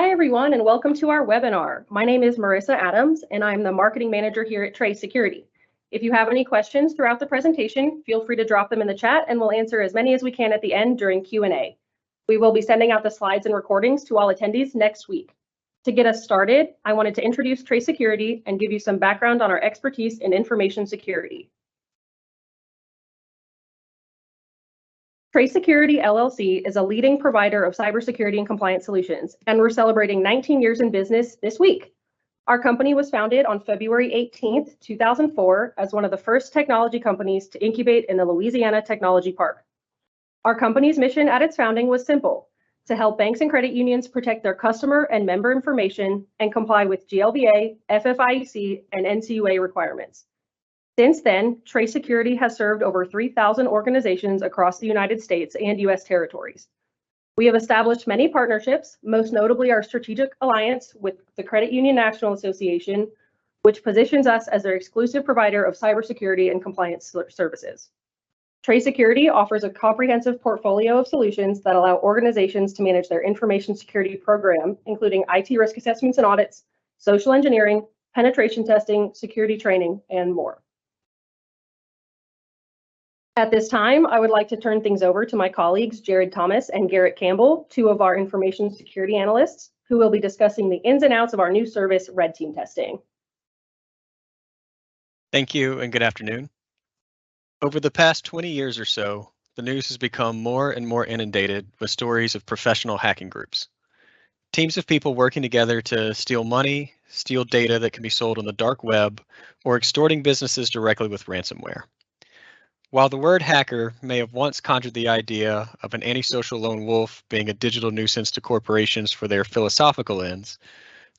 Hi, everyone, and welcome to our webinar. My name is Marissa Adams, and I'm the marketing manager here at TraceSecurity. If you have any questions throughout the presentation, feel free to drop them in the chat, and we'll answer as many as we can at the end during Q&A. We will be sending out the slides and recordings to all attendees next week. To get us started, I wanted to introduce TraceSecurity and give you some background on our expertise in information security. TraceSecurity LLC is a leading provider of cybersecurity and compliance solutions, and we're celebrating 19 years in business this week. Our company was founded on February 18th, 2004, as one of the first technology companies to incubate in the Louisiana Technology Park. Our company's mission at its founding was simple: to help banks and credit unions protect their customer and member information and comply with GLBA, FFIEC, and NCUA requirements. Since then, TraceSecurity has served over 3,000 organizations across the United States and U.S. territories. We have established many partnerships, most notably our strategic alliance with the Credit Union National Association, which positions us as their exclusive provider of cybersecurity and compliance services. TraceSecurity offers a comprehensive portfolio of solutions that allow organizations to manage their information security program, including IT risk assessments and audits, social engineering, penetration testing, security training, and more. At this time, I would like to turn things over to my colleagues, Jared Thomas and Garrett Campbell, two of our information security analysts, who will be discussing the ins and outs of our new service, Red Team Testing. Thank you and good afternoon. Over the past 20 years or so, the news has become more and more inundated with stories of professional hacking groups. Teams of people working together to steal money, steal data that can be sold on the dark web, or extorting businesses directly with ransomware. While the word hacker may have once conjured the idea of an antisocial lone wolf being a digital nuisance to corporations for their philosophical ends,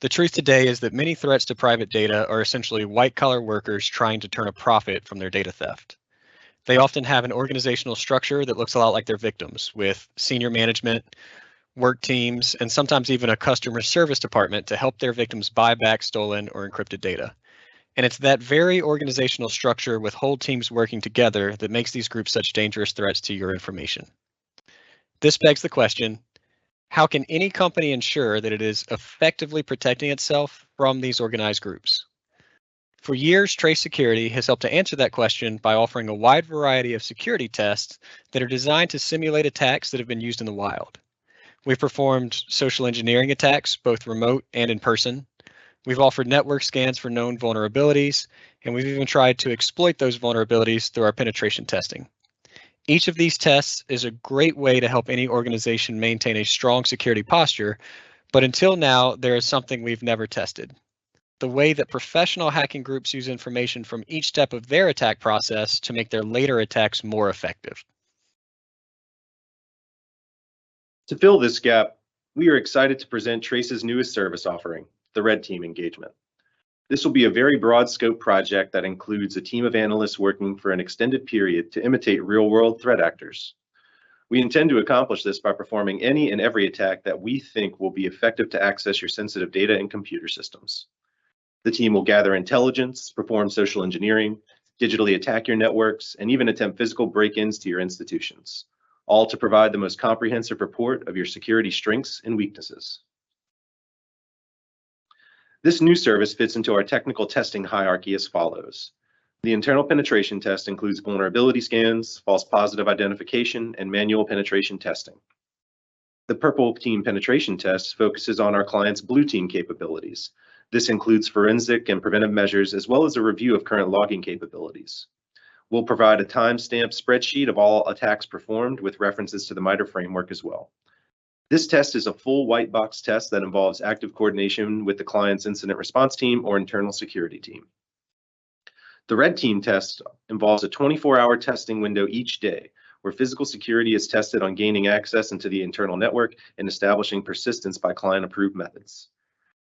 the truth today is that many threats to private data are essentially white-collar workers trying to turn a profit from their data theft. They often have an organizational structure that looks a lot like their victims, with senior management, work teams, and sometimes even a customer service department to help their victims buy back stolen or encrypted data. And it's that very organizational structure with whole teams working together that makes these groups such dangerous threats to your information. This begs the question, how can any company ensure that it is effectively protecting itself from these organized groups? For years, TraceSecurity has helped to answer that question by offering a wide variety of security tests that are designed to simulate attacks that have been used in the wild. We've performed social engineering attacks, both remote and in person. We've offered network scans for known vulnerabilities, and we've even tried to exploit those vulnerabilities through our penetration testing. Each of these tests is a great way to help any organization maintain a strong security posture, but until now, there is something we've never tested: the way that professional hacking groups use information from each step of their attack process to make their later attacks more effective. To fill this gap, we are excited to present Trace's newest service offering, the Red Team engagement. This will be a very broad scope project that includes a team of analysts working for an extended period to imitate real-world threat actors. We intend to accomplish this by performing any and every attack that we think will be effective to access your sensitive data and computer systems. The team will gather intelligence, perform social engineering, digitally attack your networks, and even attempt physical break-ins to your institutions, all to provide the most comprehensive report of your security strengths and weaknesses. This new service fits into our technical testing hierarchy as follows. The internal penetration test includes vulnerability scans, false positive identification, and manual penetration testing. The Purple Team penetration test focuses on our client's Blue Team capabilities. This includes forensic and preventive measures, as well as a review of current logging capabilities. We'll provide a timestamp spreadsheet of all attacks performed with references to the MITRE framework as well. This test is a full white box test that involves active coordination with the client's incident response team or internal security team. The Red Team test involves a 24-hour testing window each day, where physical security is tested on gaining access into the internal network and establishing persistence by client-approved methods.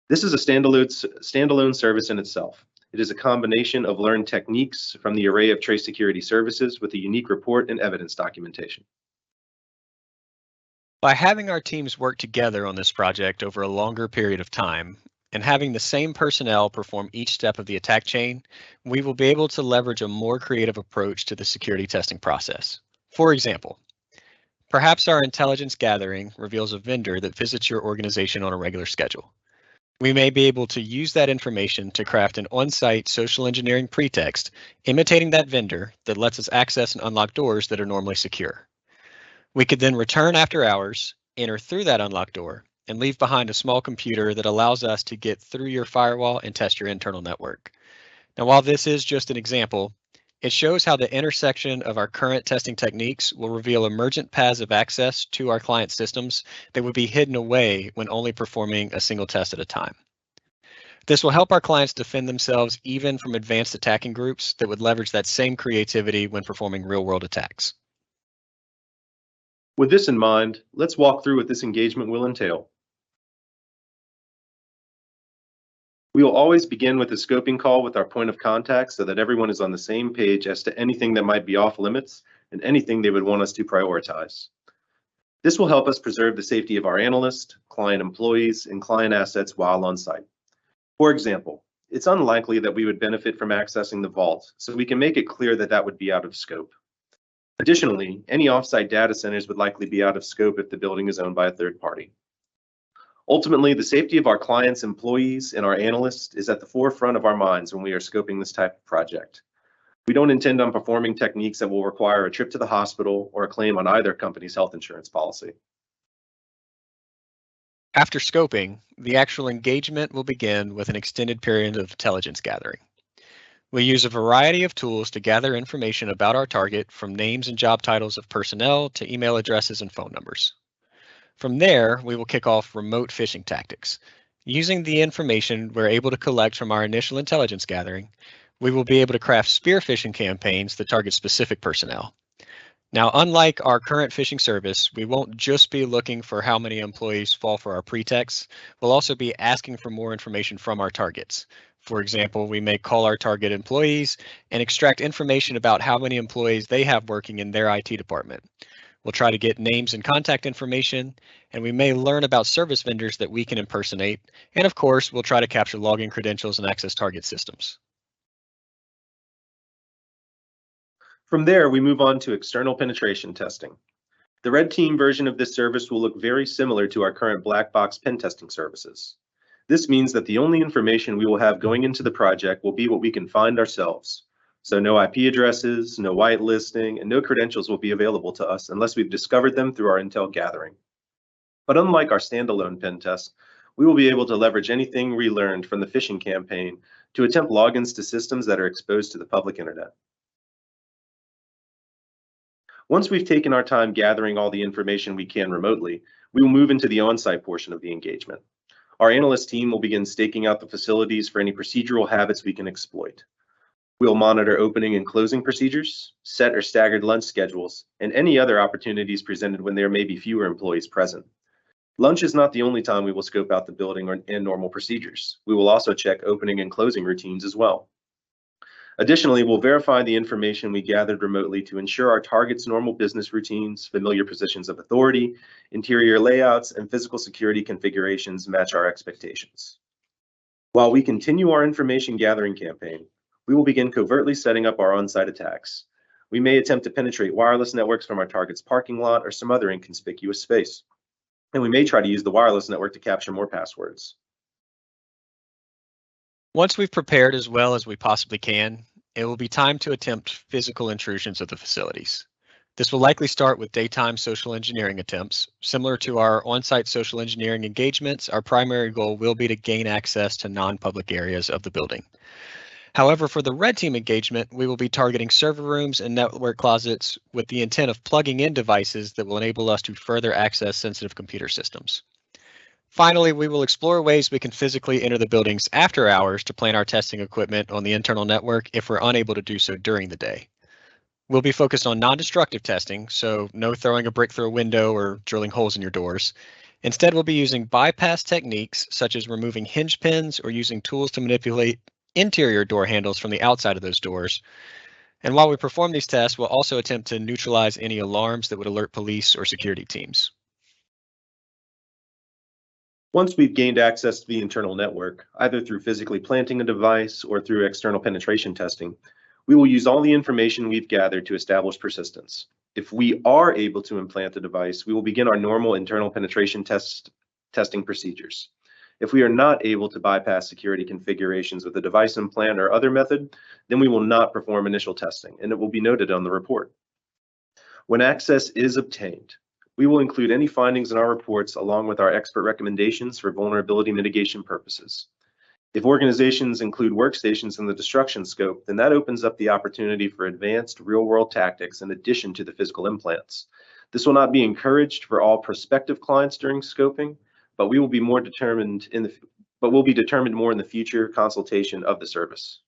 This is a standalone service in itself. It is a combination of learned techniques from the array of TraceSecurity services with a unique report and evidence documentation. By having our teams work together on this project over a longer period of time and having the same personnel perform each step of the attack chain, we will be able to leverage a more creative approach to the security testing process. For example, Perhaps our intelligence gathering reveals a vendor that visits your organization on a regular schedule. We may be able to use that information to craft an on-site social engineering pretext imitating that vendor that lets us access and unlock doors that are normally secure. We could then return after hours, enter through that unlocked door, and leave behind a small computer that allows us to get through your firewall and test your internal network. Now, while this is just an example, it shows how the intersection of our current testing techniques will reveal emergent paths of access to our client systems that would be hidden away when only performing a single test at a time. This will help our clients defend themselves even from advanced attacking groups that would leverage that same creativity when performing real-world attacks. With this in mind, let's walk through what this engagement will entail. We will always begin with a scoping call with our point of contact so that everyone is on the same page as to anything that might be off limits and anything they would want us to prioritize. This will help us preserve the safety of our analysts, client employees, and client assets while on site. For example, it's unlikely that we would benefit from accessing the vault, so we can make it clear that that would be out of scope. Additionally, any offsite data centers would likely be out of scope if the building is owned by a third party. Ultimately, the safety of our clients, employees, and our analysts is at the forefront of our minds when we are scoping this type of project. We don't intend on performing techniques that will require a trip to the hospital or a claim on either company's health insurance policy. After scoping, the actual engagement will begin with an extended period of intelligence gathering. We use a variety of tools to gather information about our target, from names and job titles of personnel to email addresses and phone numbers. From there, we will kick off remote phishing tactics. Using the information we're able to collect from our initial intelligence gathering, we will be able to craft spear phishing campaigns that target specific personnel. Now, unlike our current phishing service, we won't just be looking for how many employees fall for our pretexts. We'll also be asking for more information from our targets. For example, we may call our target employees and extract information about how many employees they have working in their IT department. We'll try to get names and contact information, and we may learn about service vendors that we can impersonate. And of course, we'll try to capture login credentials and access target systems. From there, we move on to external penetration testing. The red team version of this service will look very similar to our current black box pen testing services. This means that the only information we will have going into the project will be what we can find ourselves. So no IP addresses, no whitelisting, and no credentials will be available to us unless we've discovered them through our intel gathering. But unlike our standalone pen test, we will be able to leverage anything we learned from the phishing campaign to attempt logins to systems that are exposed to the public internet. Once we've taken our time gathering all the information we can remotely, we will move into the on-site portion of the engagement. Our analyst team will begin staking out the facilities for any procedural habits we can exploit. We'll monitor opening and closing procedures, set or staggered lunch schedules, and any other opportunities presented when there may be fewer employees present. Lunch is not the only time we will scope out the building and normal procedures. We will also check opening and closing routines as well. Additionally, we'll verify the information we gathered remotely to ensure our target's normal business routines, familiar positions of authority, interior layouts, and physical security configurations match our expectations. While we continue our information gathering campaign, we will begin covertly setting up our on-site attacks. We may attempt to penetrate wireless networks from our target's parking lot or some other inconspicuous space. And we may try to use the wireless network to capture more passwords. Once we've prepared as well as we possibly can, it will be time to attempt physical intrusions of the facilities. This will likely start with daytime social engineering attempts. Similar to our on-site social engineering engagements, our primary goal will be to gain access to non-public areas of the building. However, for the red team engagement, we will be targeting server rooms and network closets with the intent of plugging in devices that will enable us to further access sensitive computer systems. Finally, we will explore ways we can physically enter the buildings after hours to plant our testing equipment on the internal network if we're unable to do so during the day. We'll be focused on non-destructive testing, so no throwing a brick through a window or drilling holes in your doors. Instead, we'll be using bypass techniques such as removing hinge pins or using tools to manipulate interior door handles from the outside of those doors. And while we perform these tests, we'll also attempt to neutralize any alarms that would alert police or security teams. Once we've gained access to the internal network, either through physically planting a device or through external penetration testing, we will use all the information we've gathered to establish persistence. If we are able to implant the device, we will begin our normal internal penetration testing procedures. If we are not able to bypass security configurations with a device implant or other method, then we will not perform initial testing, and it will be noted on the report. When access is obtained, we will include any findings in our reports along with our expert recommendations for vulnerability mitigation purposes. If organizations include workstations in the destruction scope, then that opens up the opportunity for advanced real-world tactics in addition to the physical implants. This will not be encouraged for all prospective clients during scoping, but will be determined more in the future consultation of the service.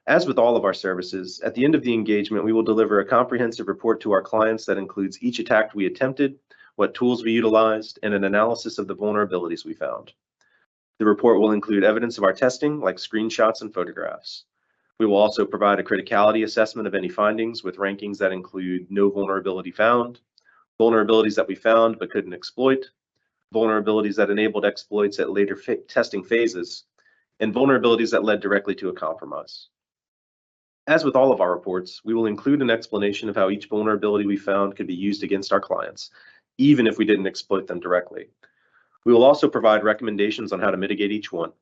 As with all of our services, at the end of the engagement, we will deliver a comprehensive report to our clients that includes each attack we attempted, what tools we utilized, and an analysis of the vulnerabilities we found. The report will include evidence of our testing, like screenshots and photographs. We will also provide a criticality assessment of any findings with rankings that include no vulnerability found, vulnerabilities that we found but couldn't exploit, vulnerabilities that enabled exploits at later testing phases, and vulnerabilities that led directly to a compromise. As with all of our reports, we will include an explanation of how each vulnerability we found could be used against our clients, even if we didn't exploit them directly. We will also provide recommendations on how to mitigate each one.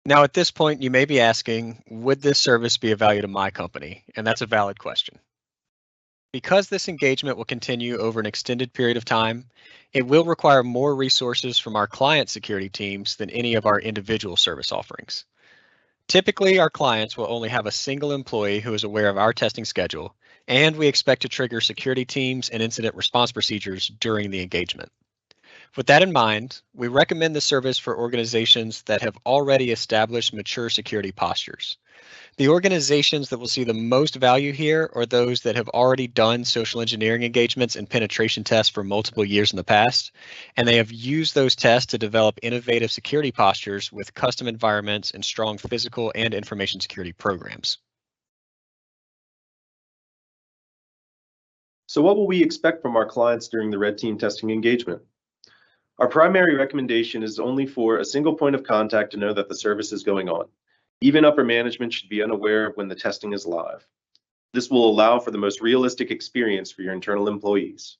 Now, at this point, you may be asking, would this service be of value to my company? And that's a valid question. Because this engagement will continue over an extended period of time, it will require more resources from our client security teams than any of our individual service offerings. Typically, our clients will only have a single employee who is aware of our testing schedule, and we expect to trigger security teams and incident response procedures during the engagement. With that in mind, we recommend the service for organizations that have already established mature security postures. The organizations that will see the most value here are those that have already done social engineering engagements and penetration tests for multiple years in the past, and they have used those tests to develop innovative security postures with custom environments and strong physical and information security programs. So what will we expect from our clients during the red team testing engagement? Our primary recommendation is only for a single point of contact to know that the service is going on. Even upper management should be unaware when the testing is live. This will allow for the most realistic experience for your internal employees.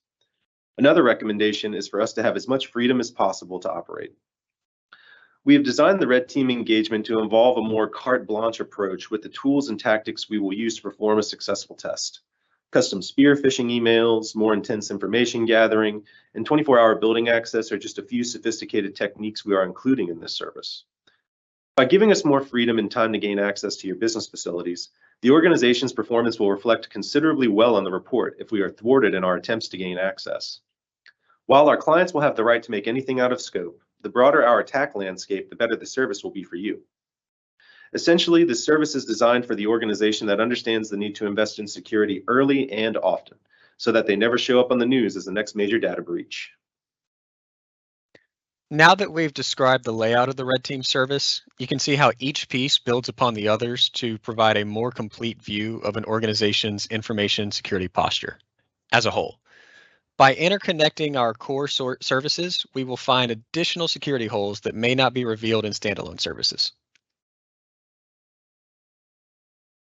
Another recommendation is for us to have as much freedom as possible to operate. We have designed the red team engagement to involve a more carte blanche approach with the tools and tactics we will use to perform a successful test. Custom spear phishing emails, more intense information gathering, and 24-hour building access are just a few sophisticated techniques we are including in this service. By giving us more freedom and time to gain access to your business facilities, the organization's performance will reflect considerably well on the report if we are thwarted in our attempts to gain access. While our clients will have the right to make anything out of scope, the broader our attack landscape, the better the service will be for you. Essentially, this service is designed for the organization that understands the need to invest in security early and often, so that they never show up on the news as the next major data breach. Now that we've described the layout of the red team service, you can see how each piece builds upon the others to provide a more complete view of an organization's information security posture as a whole. By interconnecting our core services, we will find additional security holes that may not be revealed in standalone services.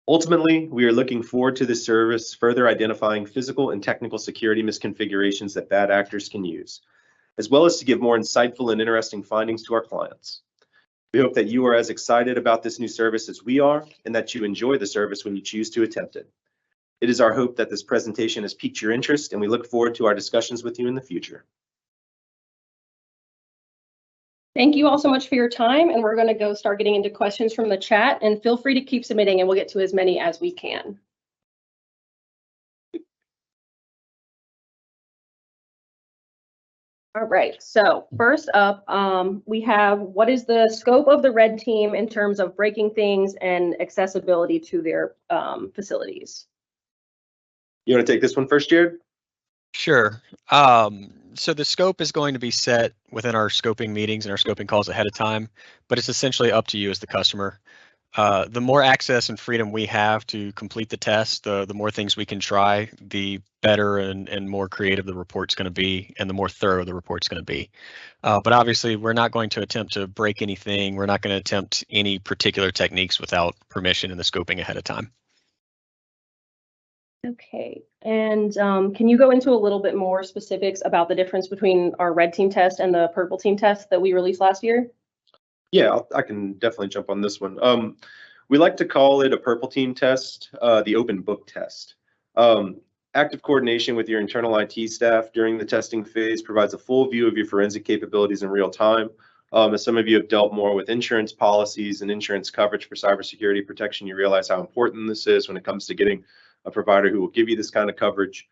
Ultimately, we are looking forward to this service further identifying physical and technical security misconfigurations that bad actors can use, as well as to give more insightful and interesting findings to our clients. We hope that you are as excited about this new service as we are, and that you enjoy the service when you choose to attempt it. It is our hope that this presentation has piqued your interest, and we look forward to our discussions with you in the future. Thank you all so much for your time, and we're going to go start getting into questions from the chat, and feel free to keep submitting and we'll get to as many as we can. All right, so first up, we have what is the scope of the red team in terms of breaking things and accessibility to their facilities? You want to take this one first, Jared? Sure. So the scope is going to be set within our scoping meetings and our scoping calls ahead of time, but it's essentially up to you as the customer. The more access and freedom we have to complete the test, the more things we can try, the better and more creative the report's going to be, and the more thorough the report's going to be. But obviously, we're not going to attempt to break anything. We're not going to attempt any particular techniques without permission in the scoping ahead of time. Okay, and can you go into a little bit more specifics about the difference between our red team test and the purple team test that we released last year? Yeah, I can definitely jump on this one. We like to call it a purple team test, the open book test. Active coordination with your internal IT staff during the testing phase provides a full view of your forensic capabilities in real time. As some of you have dealt more with insurance policies and insurance coverage for cybersecurity protection, you realize how important this is when it comes to getting a provider who will give you this kind of coverage.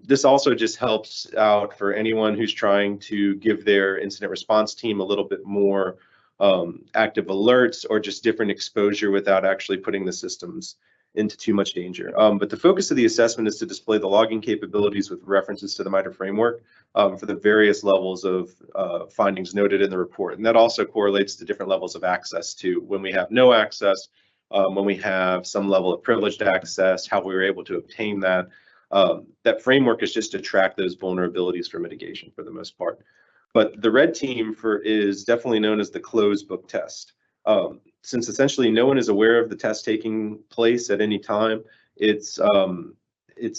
This also just helps out for anyone who's trying to give their incident response team a little bit more active alerts or just different exposure without actually putting the systems into too much danger. But the focus of the assessment is to display the logging capabilities with references to the MITRE framework for the various levels of findings noted in the report. And that also correlates to different levels of access too. When we have no access, when we have some level of privileged access, how we were able to obtain that. That framework is just to track those vulnerabilities for mitigation for the most part. But the red team is definitely known as the closed book test. Since essentially no one is aware of the test taking place at any time, it's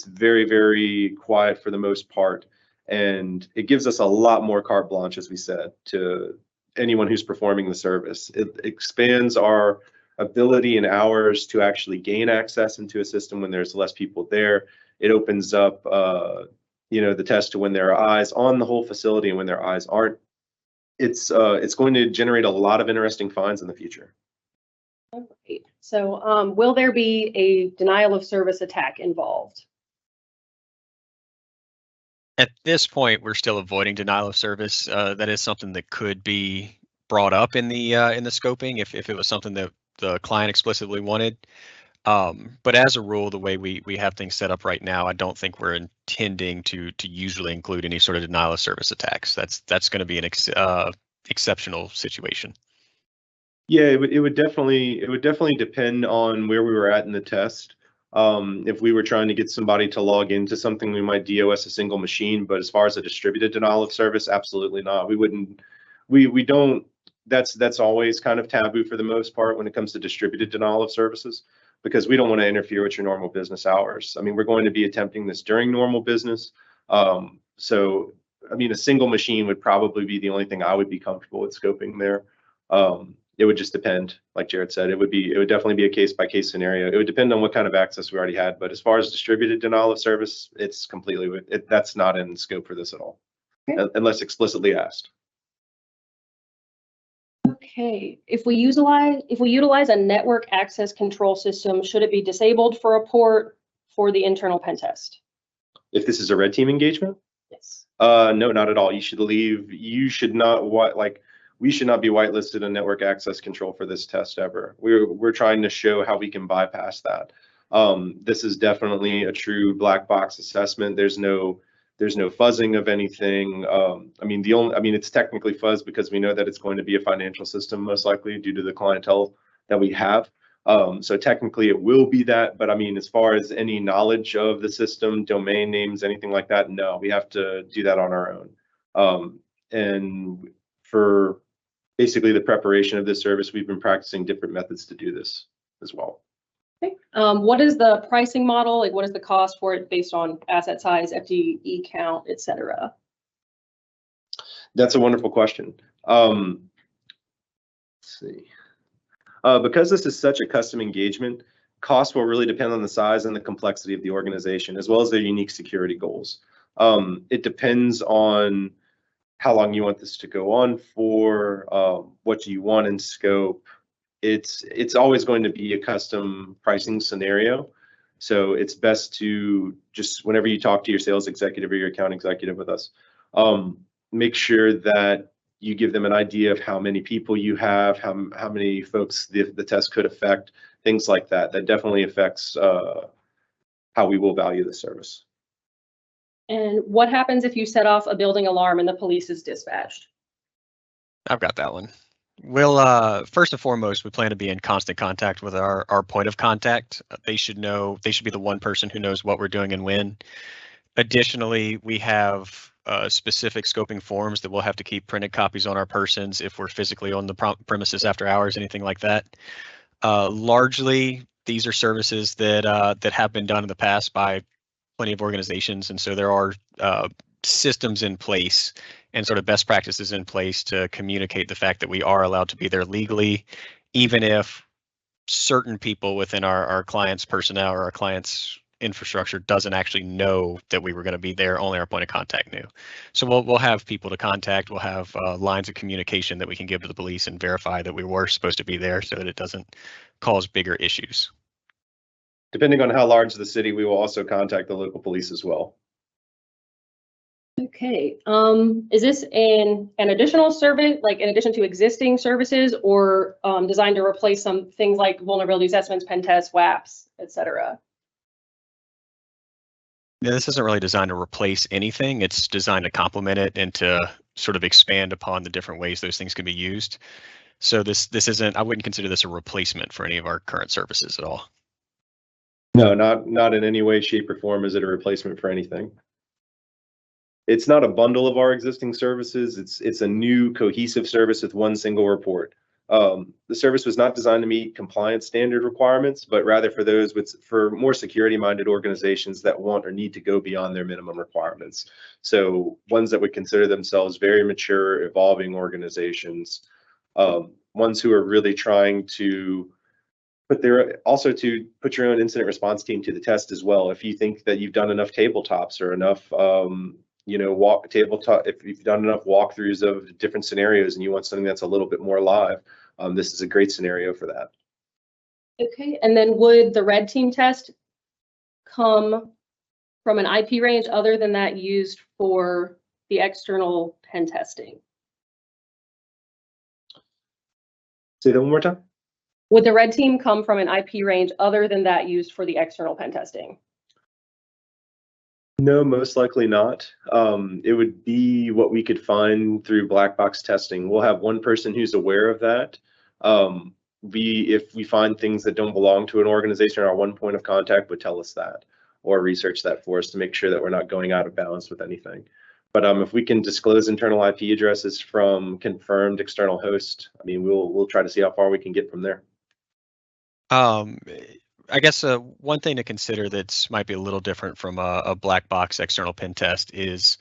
very, very quiet for the most part. And it gives us a lot more carte blanche, as we said, to anyone who's performing the service. It expands our ability and hours to actually gain access into a system when there's less people there. It opens up the test to when there are eyes on the whole facility and when their eyes aren't. It's going to generate a lot of interesting finds in the future. Great. So will there be a denial of service attack involved? At this point, we're still avoiding denial of service. That is something that could be brought up in the scoping if it was something that the client explicitly wanted. But as a rule, the way we have things set up right now, I don't think we're intending to usually include any sort of denial of service attacks. That's going to be an exceptional situation. Yeah, it would definitely depend on where we were at in the test. If we were trying to get somebody to log into something, we might DOS a single machine. But as far as a distributed denial of service, absolutely not. We wouldn't. We don't. That's always kind of taboo for the most part when it comes to distributed denial of services, because we don't want to interfere with your normal business hours. I mean, we're going to be attempting this during normal business. So, I mean, a single machine would probably be the only thing I would be comfortable with scoping there. It would just depend, like Jared said, it would definitely be a case by case scenario. It would depend on what kind of access we already had. But as far as distributed denial of service, it's completely, that's not in scope for this at all, unless explicitly asked. Okay, if we utilize a network access control system, should it be disabled for a port for the internal pen test? If this is a red team engagement? Yes. No, not at all. You should leave. You should not we should not be whitelisted on network access control for this test ever. We're trying to show how we can bypass that. This is definitely a true black box assessment. There's no fuzzing of anything. I mean, it's technically fuzz because we know that it's going to be a financial system most likely due to the clientele that we have. So technically it will be that, but I mean, as far as any knowledge of the system, domain names, anything like that, no, we have to do that on our own. And for basically the preparation of this service, we've been practicing different methods to do this as well. Okay. What is the pricing model? Like, what is the cost for it based on asset size, FTE count, et cetera? That's a wonderful question. Let's see. Because this is such a custom engagement, cost will really depend on the size and the complexity of the organization, as well as their unique security goals. It depends on how long you want this to go on for, what do you want in scope. It's always going to be a custom pricing scenario. So it's best to just, whenever you talk to your sales executive or your account executive with us, make sure that you give them an idea of how many people you have, how many folks the test could affect, things like that. That definitely affects how we will value the service. And what happens if you set off a building alarm and the police is dispatched? I've got that one. We'll first and foremost, we plan to be in constant contact with our point of contact. They should be the one person who knows what we're doing and when. Additionally, we have specific scoping forms that we'll have to keep printed copies on our persons if we're physically on the premises after hours, anything like that. Largely, these are services that that have been done in the past by plenty of organizations, and so there are systems in place and sort of best practices in place to communicate the fact that we are allowed to be there legally, even if certain people within our clients' personnel or our clients' infrastructure doesn't actually know that we were going to be there. Only our point of contact knew. So we'll have people to contact. We'll have lines of communication that we can give to the police and verify that we were supposed to be there, so that it doesn't cause bigger issues. Depending on how large the city, we will also contact the local police as well. Okay, is this an additional service, like in addition to existing services, or designed to replace some things like vulnerability assessments, pen tests, WAPs, et cetera? Yeah, this isn't really designed to replace anything. It's designed to complement it and to sort of expand upon the different ways those things can be used. So this isn't, I wouldn't consider this a replacement for any of our current services at all. No, not in any way, shape, or form is it a replacement for anything. It's not a bundle of our existing services. It's a new cohesive service with one single report. The service was not designed to meet compliance standard requirements, but rather for more security-minded organizations that want or need to go beyond their minimum requirements. So ones that would consider themselves very mature, evolving organizations, ones who are really trying to put your own incident response team to the test as well. If you think that you've done enough tabletops or enough if you've done enough walkthroughs of different scenarios and you want something that's a little bit more live, this is a great scenario for that. Okay, and then would the red team test come from an IP range other than that used for the external pen testing? Say that one more time. Would the red team come from an IP range other than that used for the external pen testing? No, most likely not. It would be what we could find through black box testing. We'll have one person who's aware of that. If we find things that don't belong to an organization, our one point of contact would tell us that or research that for us to make sure that we're not going out of bounds with anything. But if we can disclose internal IP addresses from confirmed external host, I mean, we'll try to see how far we can get from there. I guess one thing to consider that's might be a little different from a black box external pen test is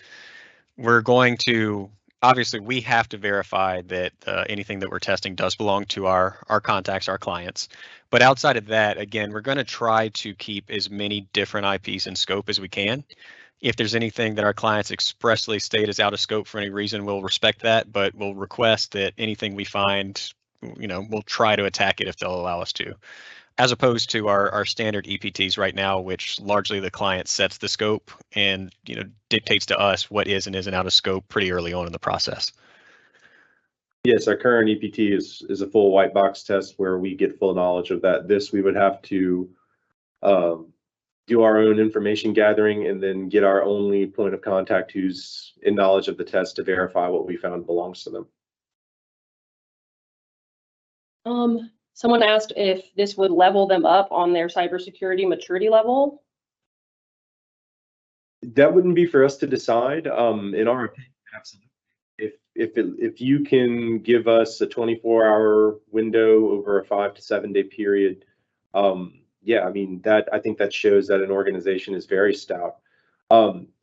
we're going to, obviously we have to verify that anything that we're testing does belong to our contacts, our clients. But outside of that, again, we're going to try to keep as many different IPs in scope as we can. If there's anything that our clients expressly state is out of scope for any reason, we'll respect that, but we'll request that anything we find, we'll try to attack it if they'll allow us to. As opposed to our standard EPTs right now, which largely the client sets the scope and dictates to us what is and isn't out of scope pretty early on in the process. Yes, our current EPT is a full white box test where we get full knowledge of that. This we would have to do our own information gathering and then get our only point of contact who's in knowledge of the test to verify what we found belongs to them. Someone asked if this would level them up on their cybersecurity maturity level. That wouldn't be for us to decide. In our opinion, absolutely. If you can give us a 24-hour window over a 5 to 7 day period, yeah, I mean I think that shows that an organization is very stout.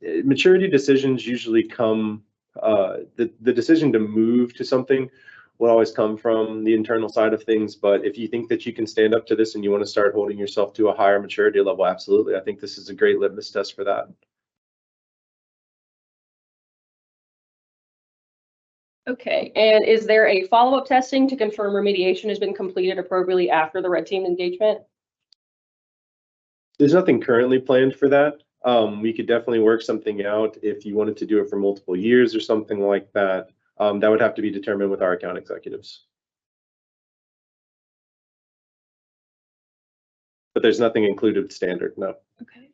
Maturity decisions usually come. The decision to move to something will always come from the internal side of things. But if you think that you can stand up to this and you want to start holding yourself to a higher maturity level, absolutely. I think this is a great litmus test for that. Okay, and is there a follow-up testing to confirm remediation has been completed appropriately after the red team engagement? There's nothing currently planned for that. We could definitely work something out if you wanted to do it for multiple years or something like that. That would have to be determined with our account executives. But there's nothing included standard, no. Okay.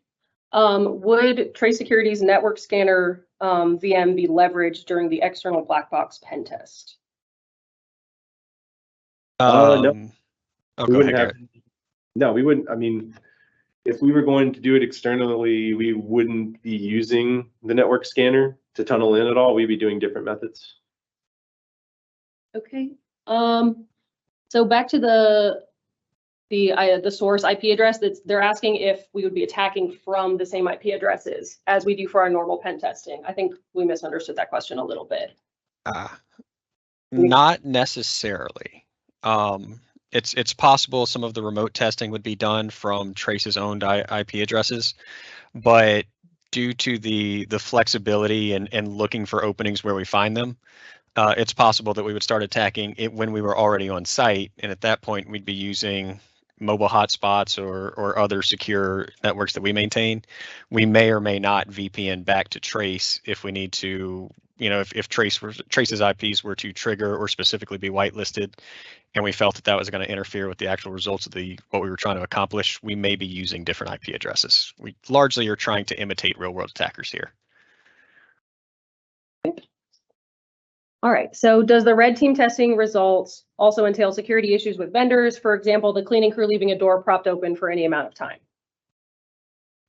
Would TraceSecurity's network scanner VM be leveraged during the external black box pen test? No. Oh, go ahead, Garrett. No, we wouldn't. I mean, if we were going to do it externally, we wouldn't be using the network scanner to tunnel in at all. We'd be doing different methods. Okay. So back to the the source IP address. They're asking if we would be attacking from the same IP addresses as we do for our normal pen testing. I think we misunderstood that question a little bit. Not necessarily. It's possible some of the remote testing would be done from Trace's owned IP addresses, but due to the flexibility and looking for openings where we find them, it's possible that we would start attacking it when we were already on site, and at that point we'd be using mobile hotspots or other secure networks that we maintain. We may or may not VPN back to Trace if we need to, if Trace's IPs were to trigger or specifically be whitelisted, and we felt that was going to interfere with the actual results of what we were trying to accomplish, we may be using different IP addresses. We largely are trying to imitate real-world attackers here. All right, so does the red team testing results also entail security issues with vendors? For example, the cleaning crew leaving a door propped open for any amount of time?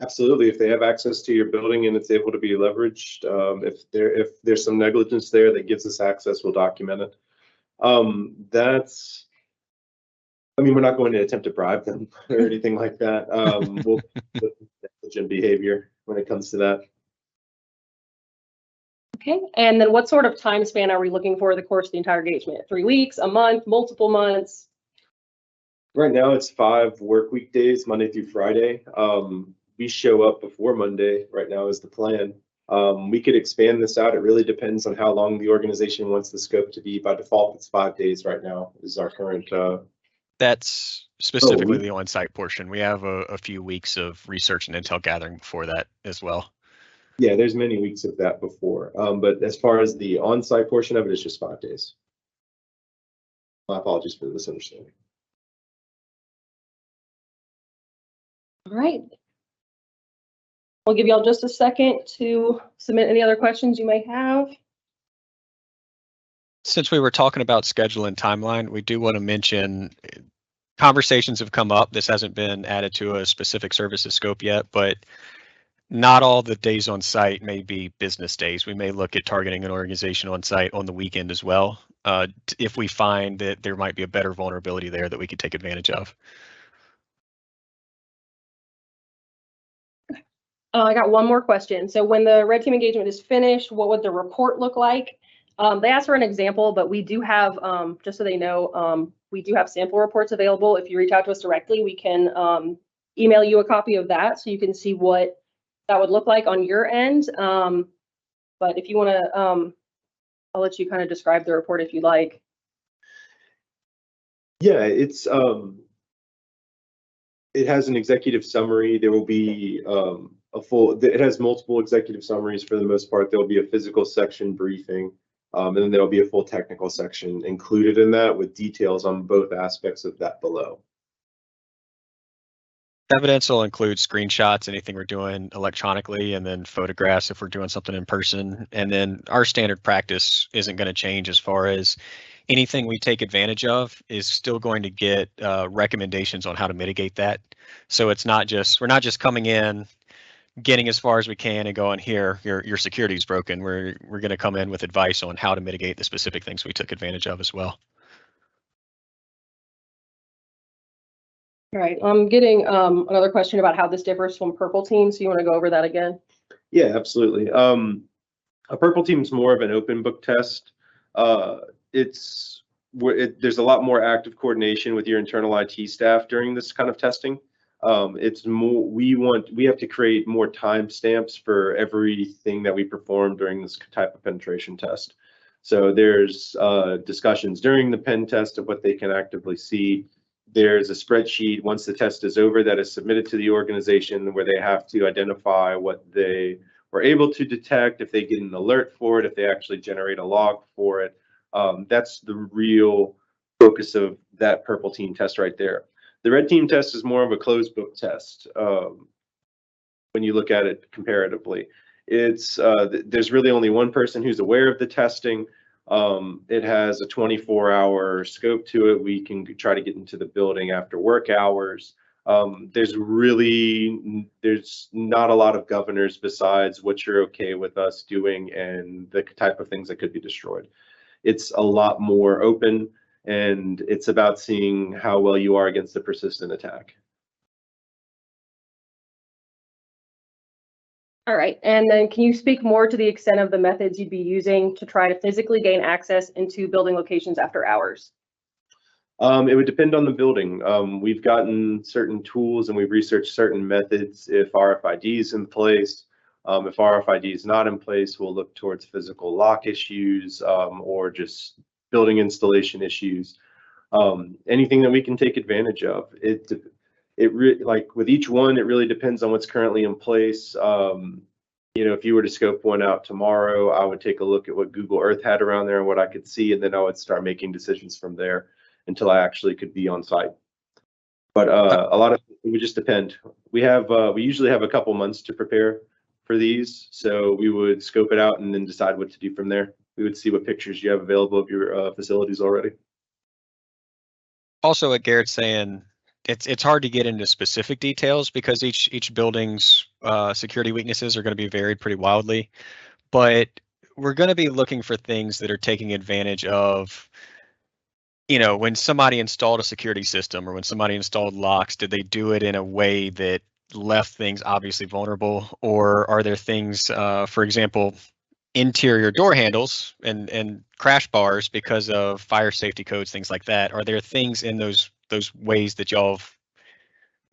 Absolutely. If they have access to your building and it's able to be leveraged, if there's some negligence there that gives us access, we'll document it. We're not going to attempt to bribe them or anything like that. We'll negligent behavior when it comes to that. Okay, and then what sort of time span are we looking for the course of the entire engagement? 3 weeks, a month, multiple months? Right now it's 5 work week days, Monday through Friday. We show up before Monday right now is the plan. We could expand this out. It really depends on how long the organization wants the scope to be. By default, it's 5 days right now is our current. That's specifically the on-site portion. We have a few weeks of research and intel gathering before that as well. Yeah, there's many weeks of that before. But as far as the on-site portion of it, it's just 5 days. My apologies for the misunderstanding. All right. We'll give y'all just a second to submit any other questions you may have. Since we were talking about schedule and timeline, we do want to mention conversations have come up. This hasn't been added to a specific services scope yet, but not all the days on site may be business days. We may look at targeting an organization on site on the weekend as well, if we find that there might be a better vulnerability there that we could take advantage of. I got one more question. So when the red team engagement is finished, what would the report look like? They asked for an example, but we do have, just so they know, we do have sample reports available. If you reach out to us directly, we can email you a copy of that so you can see what that would look like on your end. But if you want to, I'll let you kind of describe the report if you'd like. Yeah, it has an executive summary. There will be it has multiple executive summaries for the most part. There will be a physical section briefing, and then there will be a full technical section included in that with details on both aspects of that below. Evidence will include screenshots, anything we're doing electronically, and then photographs if we're doing something in person. And then our standard practice isn't going to change as far as anything we take advantage of is still going to get recommendations on how to mitigate that. So it's not just, we're not just coming in, getting as far as we can and going, here, your security is broken. We're going to come in with advice on how to mitigate the specific things we took advantage of as well. All right, I'm getting another question about how this differs from purple team. So you want to go over that again? Yeah, absolutely. A purple team is more of an open book test. There's a lot more active coordination with your internal IT staff during this kind of testing. It's more, we have to create more timestamps for everything that we perform during this type of penetration test. So there's discussions during the pen test of what they can actively see. There's a spreadsheet once the test is over that is submitted to the organization where they have to identify what they were able to detect, if they get an alert for it, if they actually generate a log for it. That's the real focus of that purple team test right there. The red team test is more of a closed book test when you look at it comparatively. There's really only one person who's aware of the testing. It has a 24-hour scope to it. We can try to get into the building after work hours. There's not a lot of governors besides what you're okay with us doing and the type of things that could be destroyed. It's a lot more open. and it's about seeing how well you are against a persistent attack. All right, and then can you speak more to the extent of the methods you'd be using to try to physically gain access into building locations after hours? It would depend on the building. We've gotten certain tools and we've researched certain methods. If RFID is in place, if RFID is not in place, we'll look towards physical lock issues or just building installation issues. Anything that we can take advantage of. Like with each one, it really depends on what's currently in place. You know, if you were to scope one out tomorrow, I would take a look at what Google Earth had around there and what I could see, and then I would start making decisions from there until I actually could be on site. But a lot of it would just depend. We usually have a couple months to prepare for these, so we would scope it out and then decide what to do from there. We would see what pictures you have available of your facilities already. Also, what Garrett's saying, it's hard to get into specific details because each building's security weaknesses are going to be varied pretty wildly, but we're going to be looking for things that are taking advantage of, you know, when somebody installed a security system or when somebody installed locks, did they do it in a way that left things obviously vulnerable? Or are there things, for example, interior door handles and crash bars because of fire safety codes, things like that? Are there things in those ways that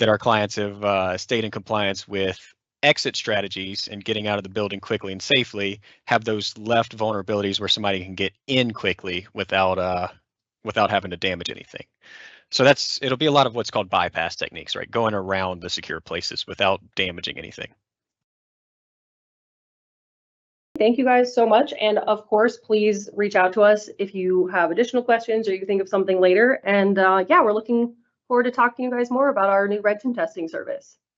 that our clients have stayed in compliance with exit strategies and getting out of the building quickly and safely, have those left vulnerabilities where somebody can get in quickly without having to damage anything? So it'll be a lot of what's called bypass techniques, right? Going around the secure places without damaging anything. Thank you guys so much. And of course, please reach out to us if you have additional questions or you think of something later. And yeah, we're looking forward to talking to you guys more about our new red team testing service.